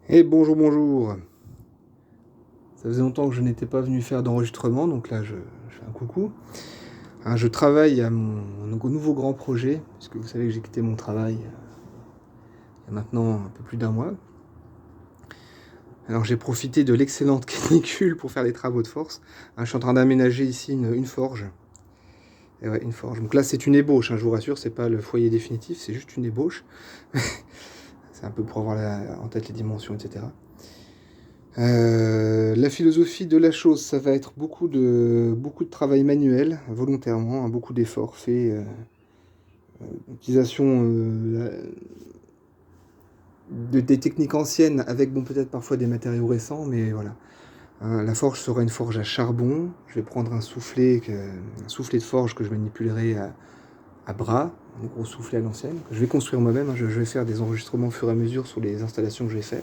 Et bonjour, bonjour. Ça faisait longtemps que je n'étais pas venu faire d'enregistrement, donc là je fais un coucou. Hein, je travaille à mon nouveau grand projet, puisque vous savez que j'ai quitté mon travail il y a maintenant un peu plus d'un mois. Alors j'ai profité de l'excellente canicule pour faire les travaux de force. Hein, je suis en train d'aménager ici une forge. Et ouais, une forge. Donc là c'est une ébauche, hein, je vous rassure, c'est pas le foyer définitif, c'est juste une ébauche. C'est un peu pour avoir en tête les dimensions, etc. La philosophie de la chose, ça va être beaucoup de travail manuel, volontairement, hein, beaucoup d'efforts faits, utilisation des techniques anciennes avec bon peut-être parfois des matériaux récents, mais voilà. Hein, la forge sera une forge à charbon. Je vais prendre un soufflet de forge que je manipulerai à bras, un gros soufflet à l'ancienne, que je vais construire moi-même. Hein, je vais faire des enregistrements au fur et à mesure sur les installations que je vais faire.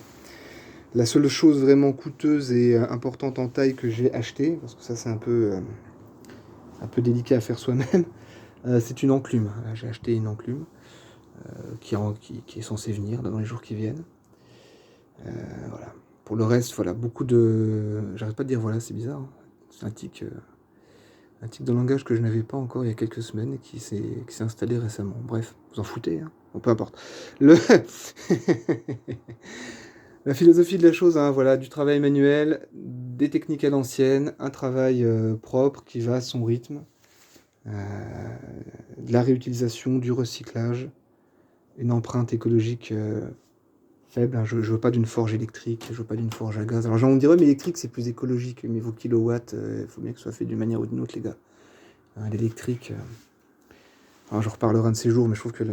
La seule chose vraiment coûteuse et importante en taille que j'ai achetée, parce que ça c'est un peu délicat à faire soi-même, c'est une enclume. J'ai acheté une enclume qui est censée venir dans les jours qui viennent. Voilà. Pour le reste, voilà, beaucoup de... J'arrête pas de dire voilà, c'est bizarre. Hein. C'est un tic de langage que je n'avais pas encore il y a quelques semaines et qui s'est installé récemment. Bref, vous en foutez, hein. Bon, peu importe. Le... La philosophie de la chose, hein, voilà, du travail manuel, des techniques à l'ancienne, un travail propre qui va à son rythme, euh, de la réutilisation, du recyclage, une empreinte écologique faible. Hein. Je ne veux pas d'une forge électrique, je veux pas d'une forge à gaz. Alors on dirait, mais électrique c'est plus écologique, mais vos kilowatts, il faut bien que ce soit fait d'une manière ou d'une autre, les gars. Hein, l'électrique, alors, je reparlerai un de ces jours, mais je trouve que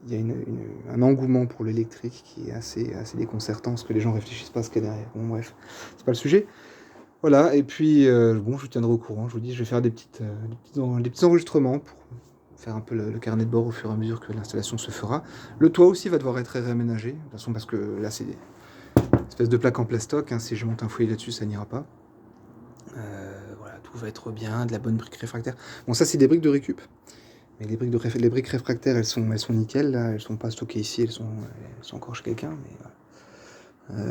il y a un engouement pour l'électrique qui est assez déconcertant, parce que les gens réfléchissent pas à ce qu'il y a derrière. Bon, bref, c'est pas le sujet. Voilà, et puis, bon, je vous tiendrai au courant. Je vous dis, je vais faire des petits enregistrements pour faire un peu le carnet de bord au fur et à mesure que l'installation se fera. Le toit aussi va devoir être réaménagé, de toute façon, parce que là, c'est une espèce de plaque en plastoc. Hein, si je monte un foyer là-dessus, ça n'ira pas. Voilà, tout va être bien, de la bonne brique réfractaire. Bon, ça, c'est des briques de récup. Mais les briques réfractaires, elles sont nickel, là. Elles sont pas stockées ici, elles sont encore chez quelqu'un. Mais voilà.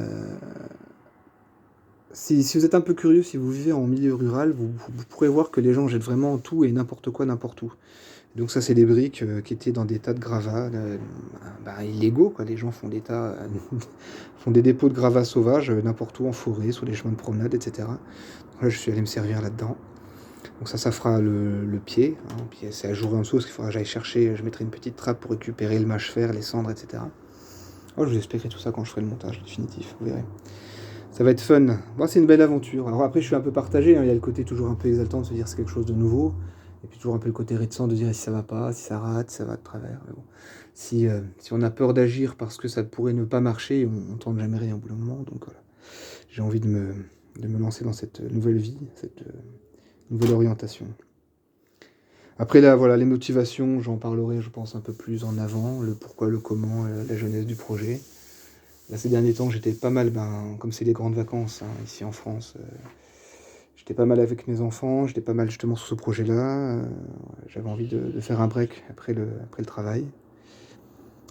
Si vous êtes un peu curieux, si vous vivez en milieu rural, vous pourrez voir que les gens jettent vraiment tout et n'importe quoi, n'importe où. Donc ça, c'est des briques qui étaient dans des tas de gravats illégaux, quoi. Les gens font des tas, font des dépôts de gravats sauvages n'importe où, en forêt, sur les chemins de promenade, etc. Donc là, je suis allé me servir là-dedans. Donc ça fera le pied. Hein, puis c'est à jour en dessous, parce qu'il faudra que j'aille chercher, je mettrai une petite trappe pour récupérer le mâche-fer, les cendres, etc. Oh, je vous expliquerai tout ça quand je ferai le montage définitif, vous verrez. Ça va être fun. Moi, c'est une belle aventure. Alors après, je suis un peu partagé. Hein. Il y a le côté toujours un peu exaltant de se dire c'est quelque chose de nouveau. Et puis toujours un peu le côté réticent de dire si ça va pas, si ça rate, si ça va de travers. Mais bon. Si on a peur d'agir parce que ça pourrait ne pas marcher, on tente jamais rien au bout d'un moment. Donc voilà. J'ai envie de me lancer dans cette nouvelle vie, cette nouvelle orientation. Après là, voilà, les motivations, j'en parlerai, je pense, un peu plus en avant. Le pourquoi, le comment, la genèse du projet. Là, ces derniers temps, j'étais pas mal, comme c'est les grandes vacances, hein, ici en France, j'étais pas mal avec mes enfants, j'étais pas mal justement sur ce projet-là. J'avais envie de faire un break après le travail.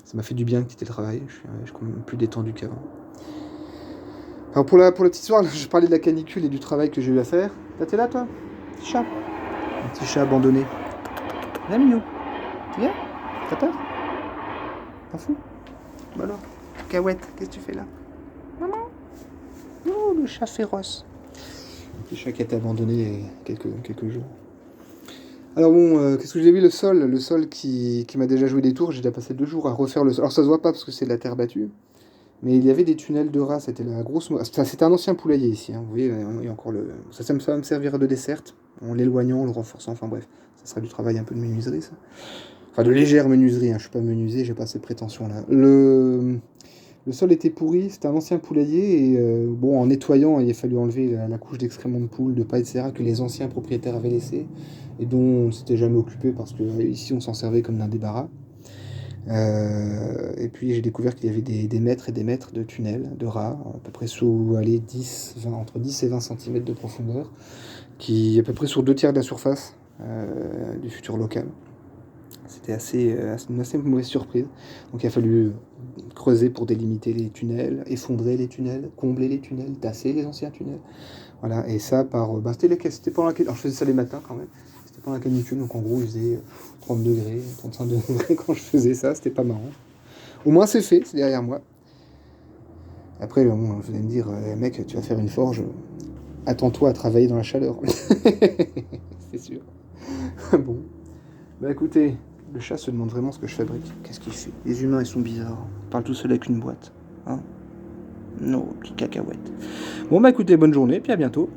Ça m'a fait du bien de quitter le travail, je suis quand même plus détendu qu'avant. Alors pour la petite histoire, là, je parlais de la canicule et du travail que j'ai eu à faire. T'es là, toi? Petit chat. Un petit chat abandonné. Viens, mignon. Viens. T'as peur? T'en fous? Bah alors. Cacahuète, qu'est-ce que tu fais là? Maman. Oh, le chat féroce. Un petit chat qui a été abandonné il y a quelques jours. Alors bon, qu'est-ce que j'ai vu? Le sol qui m'a déjà joué des tours, j'ai déjà passé 2 jours à refaire le sol. Alors ça se voit pas parce que c'est de la terre battue, mais il y avait des tunnels de rats, c'était la grosse... C'était un ancien poulailler ici, hein. Vous voyez, il y a encore le... Ça va me servir de dessert, en l'éloignant, en le renforçant, enfin bref. Ça sera du travail un peu de menuiserie, ça. Enfin, de légère menuiserie, hein. Je suis pas menuisier, j'ai pas ces prétentions-là. Le sol était pourri, c'était un ancien poulailler, et bon, en nettoyant, il a fallu enlever la couche d'excréments de poules, de paille, etc., que les anciens propriétaires avaient laissé, et dont on ne s'était jamais occupé, parce que ici on s'en servait comme d'un débarras. Et puis j'ai découvert qu'il y avait des mètres et des mètres de tunnels, de rats, à peu près entre 10 et 20 cm de profondeur, qui à peu près sur 2 tiers de la surface du futur local. C'était une assez mauvaise surprise. Donc il a fallu creuser pour délimiter les tunnels, effondrer les tunnels, combler les tunnels, tasser les anciens tunnels. Voilà, et ça c'était pendant alors je faisais ça les matins quand même. C'était pendant la canicule, donc en gros il faisait 30 degrés, 35 degrés quand je faisais ça, c'était pas marrant. Au moins c'est fait, c'est derrière moi. Après, bon, vous allez me dire, mec, tu vas faire une forge, attends-toi à travailler dans la chaleur. C'est sûr. Bon. Bah écoutez, le chat se demande vraiment ce que je fabrique. Qu'est-ce qu'il fait? Les humains, ils sont bizarres. Ils parlent tout seuls avec une boîte. Hein? Non, petite cacahuète. Bon bah écoutez, bonne journée, puis à bientôt.